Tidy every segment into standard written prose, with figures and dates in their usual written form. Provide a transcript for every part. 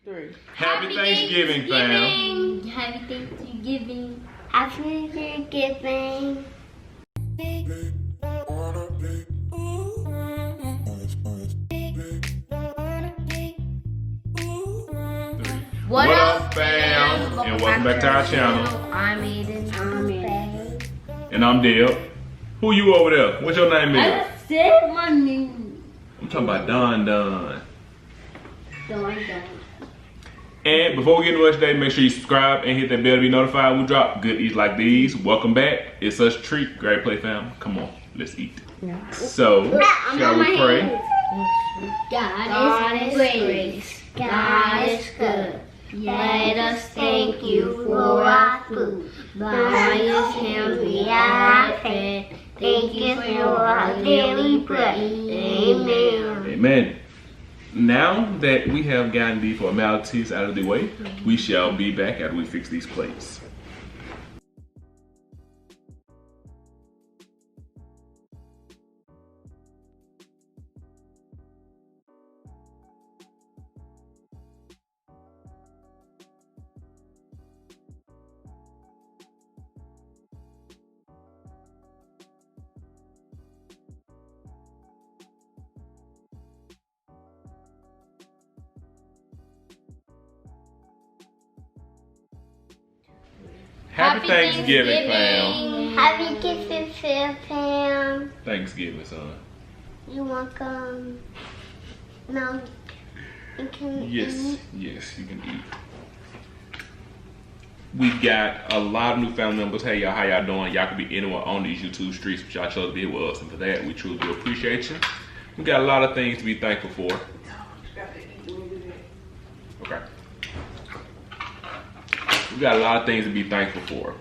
3. Happy Thanksgiving, fam. Happy Thanksgiving. Happy Thanksgiving. What up, fam? And welcome back to our channel. I'm Eden. I'm Eden. And I'm Dale. Who you over there? What's your name, I is? just said my name. I'm talking about Don. Don't. And before we get into it today, make sure you subscribe and hit that bell to be notified when we drop good eats like these. Welcome back. It's such a treat. Great play, fam. Come on, let's eat. Yeah. So, shall we pray? God is grace. God is good. Let us thank you for our food. By His hands we are fed. Thank you for our daily bread. Amen. Amen. Now that we have gotten the formalities out of the way, we shall be back after we fix these plates. Happy Thanksgiving, fam. Happy Thanksgiving, fam. Thanksgiving, son. You welcome. No. You can Yes, yes, you can eat. We got a lot of new family members. Hey, y'all, how y'all doing? Y'all could be anywhere on these YouTube streets, but y'all chose to be here with us, and for that, we truly do appreciate you. We got a lot of things to be thankful for. Okay. We got a lot of things to be thankful for.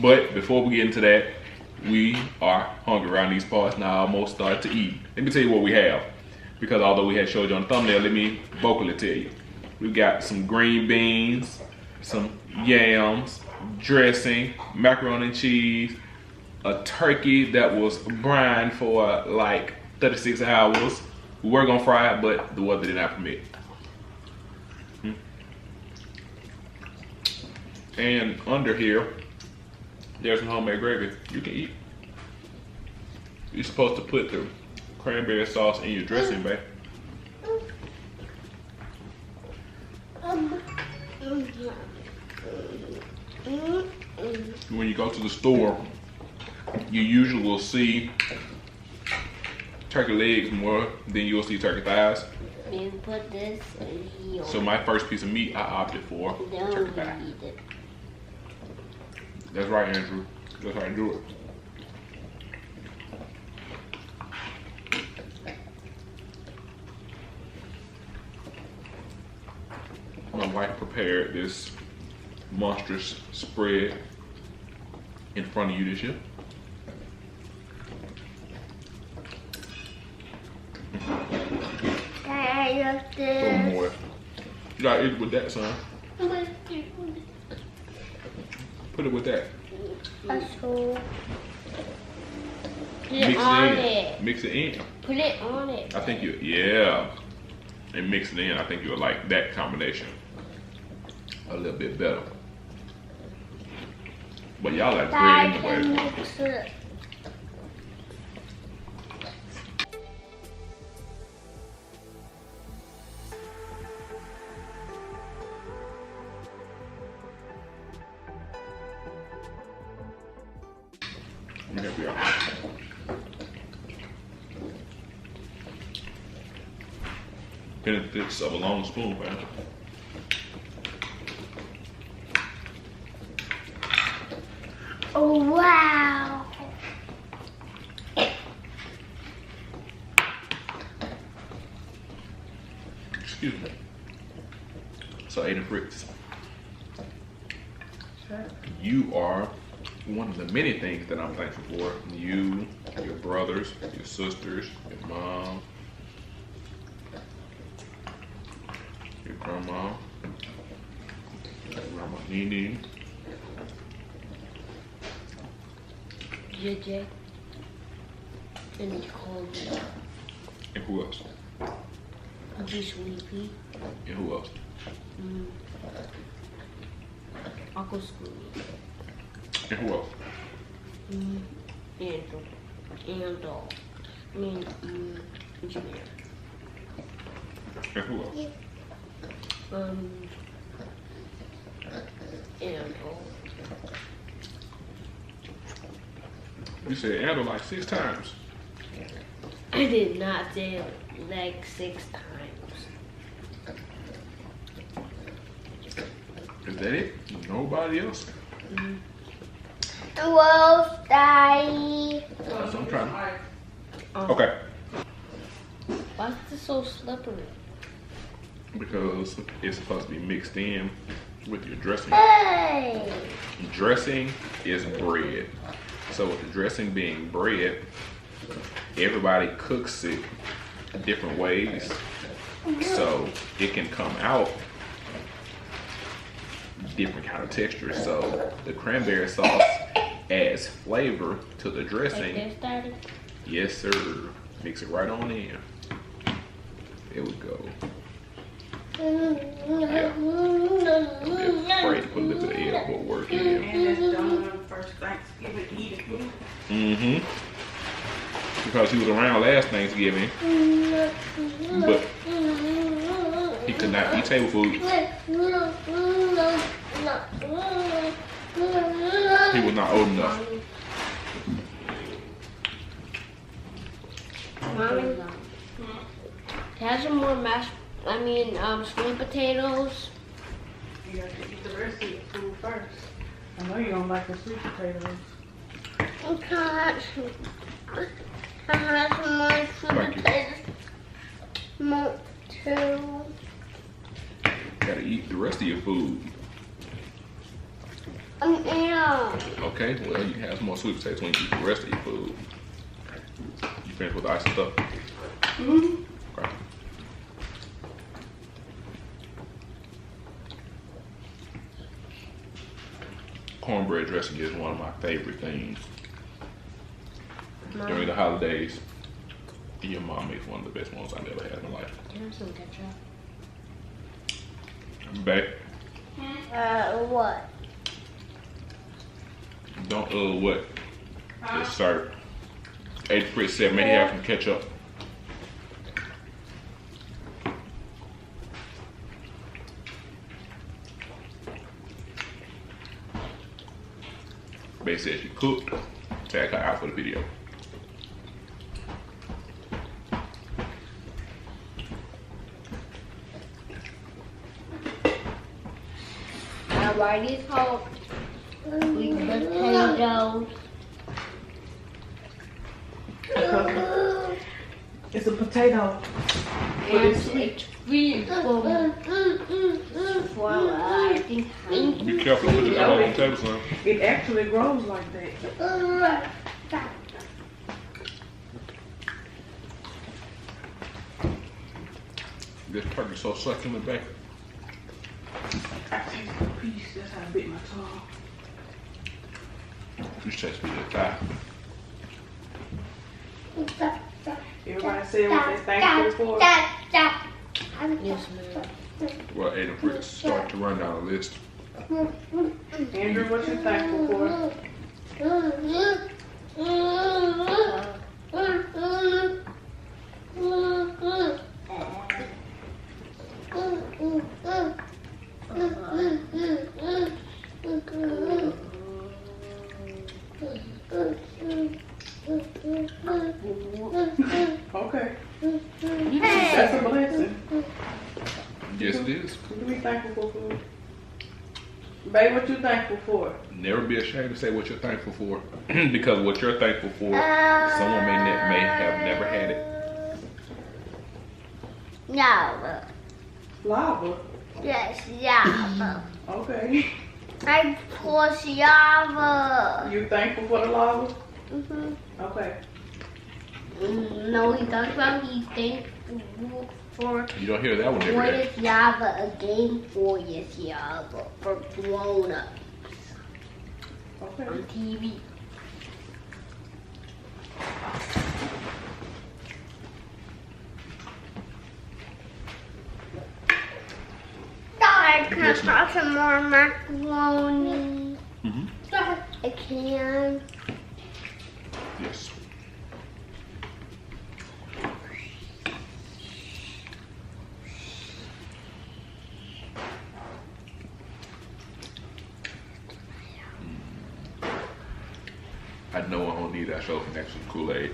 But before we get into that, we are hungry around these parts and I almost started to eat. Let me tell you what we have. Because although we had showed you on the thumbnail, let me vocally tell you. We've got some green beans, some yams, dressing, macaroni and cheese, a turkey that was brined for like 36 hours. We were gonna fry it, but the weather did not permit. And under here, there's some homemade gravy you can eat. You're supposed to put the cranberry sauce in your dressing, babe. When you go to the store, you usually will see turkey legs more than you'll see turkey thighs. You put this in here. So my first piece of meat, I opted for turkey thigh. That's right, Andrew. That's how I do it. My wife prepared this monstrous spread in front of you this year. I love Throw this. more. You gotta eat it with that, son. Put it with that. Mix it in. Put it on it. I think yeah. And mix it in. I think you'll like that combination a little bit better. But y'all like bread anyway. Mix it. Let me help you out. Benefits of a long spoon, man. Oh, wow. Excuse me. So, Aiden Fritz, you are one of the many things that I'm thankful for. You, your brothers, your sisters, your mom, your grandma, Grandma Nene, JJ. And it's cold. and who else? I'll be sleepy. And who else? Uncle Scrooge. And who else? Engineer. And who else? You said Andrew like 6 times. I did not say it like 6 times. Is that it? Nobody else? Well, Daddy. That's what I'm trying to. Okay. Why is this so slippery? Because it's supposed to be mixed in with your dressing. Hey! Dressing is bread. So with the dressing being bread, everybody cooks it different ways. So it can come out different kind of textures. So the cranberry sauce adds flavor to the dressing. Like this, Daddy? Yes, sir. Mix it right on in. There we go. Yeah. I'm afraid to put a little bit of airport work in. And that's Don's first Thanksgiving eating food. Mm-hmm. Because he was around last Thanksgiving, but he could not eat table food. He was not old enough. Mommy, have some more sweet potatoes. You got to eat the rest of the food first. I know you don't like the sweet potatoes. Can I have some more sweet Thank you. potatoes? More too. Gotta eat the rest of your food. Yeah. Okay, well you can have some more sweet potatoes when you eat the rest of your food. You finished with the ice and stuff? Mm-hmm. Okay. Cornbread dressing is one of my favorite things. During the holidays, your mom makes one of the best ones I've ever had in my life. Can I have some ketchup? Back. What? Don't what? Just start. APP FritzFam, may have some ketchup. Bae said she cooked. Tag her out for the video. Why these called sweet potatoes? It's a potato. It's sweet for I think Be careful with your all on the table, son. It actually grows like that. This turkey's so succulent back. I taste the piece. That's how I bit my tongue. You taste me the thigh. Everybody say what they thankful for. yes, ma'am. Well, APP Fritz start to run down the list. Andrew, what you thankful for? Okay. That's a blessing. Yes, it is. What do we thankful for? Babe, what you thankful for? Never be ashamed to say what you're thankful for, because what you're thankful for, someone may have never had it. Lava. Lava. Yes, lava. Okay. I push lava. You thankful for the lava? Okay. No, he talks about he's thankful for. You don't hear that one every What day. is lava a game for? Yes, lava for grown-ups Okay. on TV. can I try some more macaroni? Mm-hmm. I can. Yes. I know I don't need that show next to Kool-Aid.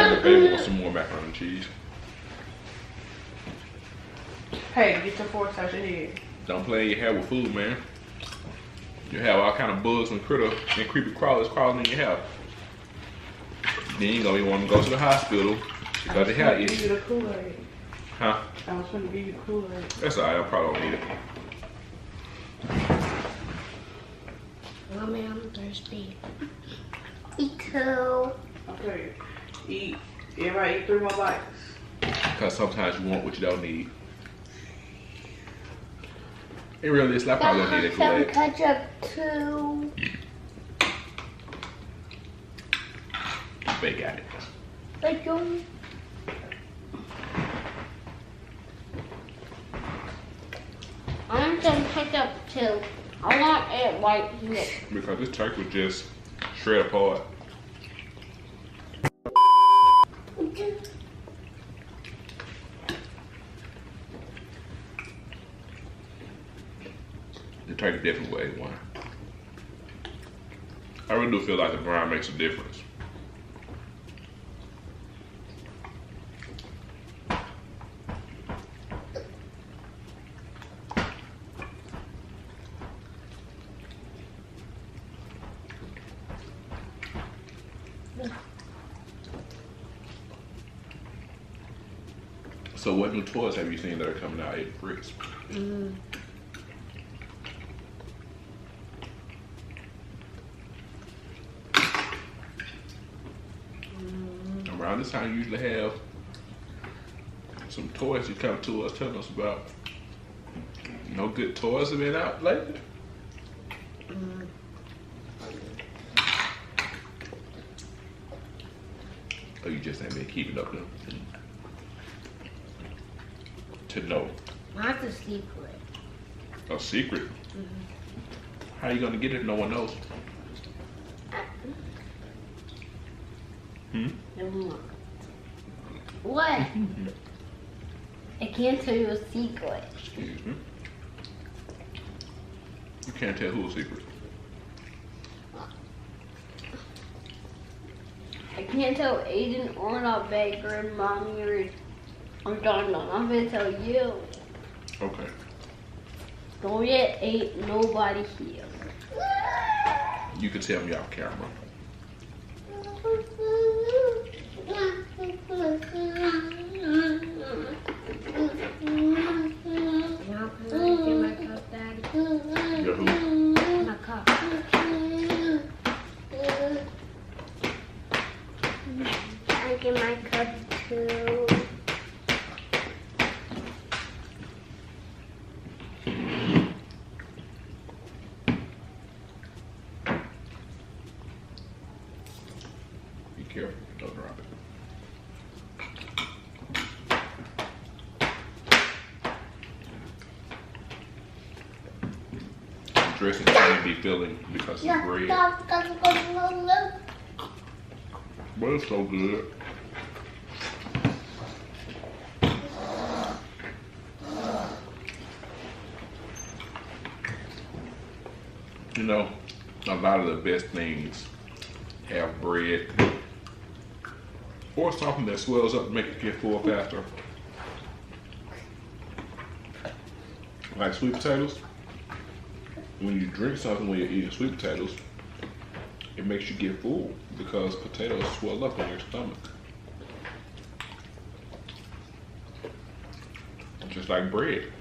The baby wants some more macaroni and cheese. Hey, get your forks out your head. Don't play in your hair with food, man. You have all kind of bugs and critter and creepy crawlers crawling in your hair. Then you gonna want to go to the hospital because the hair Give itchy. you the Kool-Aid. Huh? I was trying to give you the Kool-Aid. That's alright. I probably don't need it. Mommy, I'm thirsty. Me too. Okay. Eat. Everybody eat 3 more bites. Because sometimes you want what you don't need. It really is. I probably don't need that Some Kool-Aid. ketchup too. They got it. Bacon. I want some ketchup too. I want it right here. Because this turkey was just shred apart. The turkey definitely weighed one. I really do feel like the brine makes a difference. So what new toys have you seen that are coming out at Fritz? Around this time, you usually have some toys you come to us telling us about. No good toys have been out lately. Oh, you just ain't been keeping up them. To know. That's a secret. A secret? How you gonna get it if no one knows? What? I can't tell you a secret. Excuse me. You can't tell who a secret. I can't tell Aiden or not Baker, Mommy or Donna. I'm gonna tell you. Okay. Don't yet ain't nobody here. You can tell me off camera. Now can I get my cup, Daddy? You're who? My cup. I get my cup too. Be careful. Don't drop it. Dressing can be filling because of bread. But it's so good. You know, a lot of the best things have bread or something that swells up to make it get full faster. Like sweet potatoes. When you drink something when you're eating sweet potatoes, it makes you get full because potatoes swell up in your stomach. Just like bread.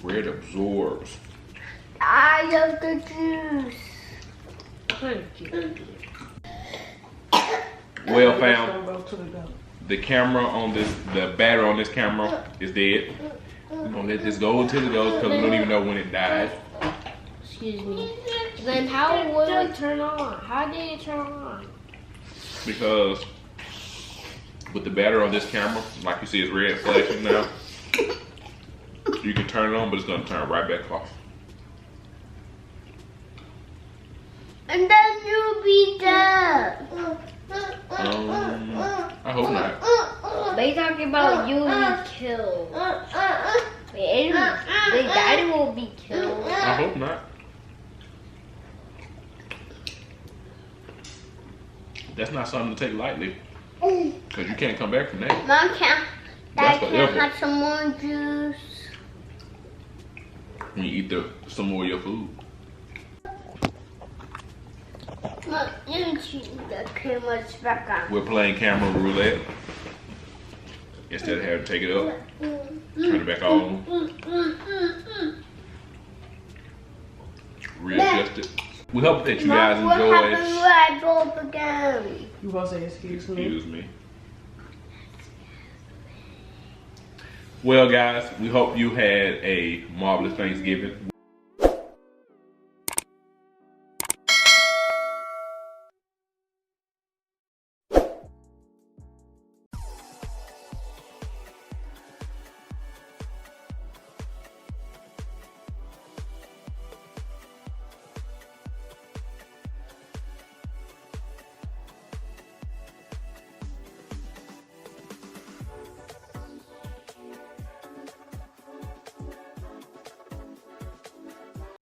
Bread absorbs. I love the juice. Well, Let's fam, go to the goat. the camera on this, the battery on this camera is dead. We're gonna let this go until it goes because we don't even know when it died. Excuse me. Then how would it turn on? How did it turn on? because with the battery on this camera, like you see it's red flashing now, you can turn it on, but it's gonna turn right back off. And then you'll be dead. I hope not. They talking about you will be killed. The daddy will be killed. I hope not. That's not something to take lightly. Because you can't come back from that. Mom, can That's I forever. have some more juice? When you eat some more of your food. Mom, you need to the camera's back on. We're playing camera roulette. Instead of having to take it up, turn it back on, readjust it. We hope that you guys Mom, enjoyed. what happened when I bulb again? You gonna say excuse me? Excuse me. Well, guys, we hope you had a marvelous Thanksgiving.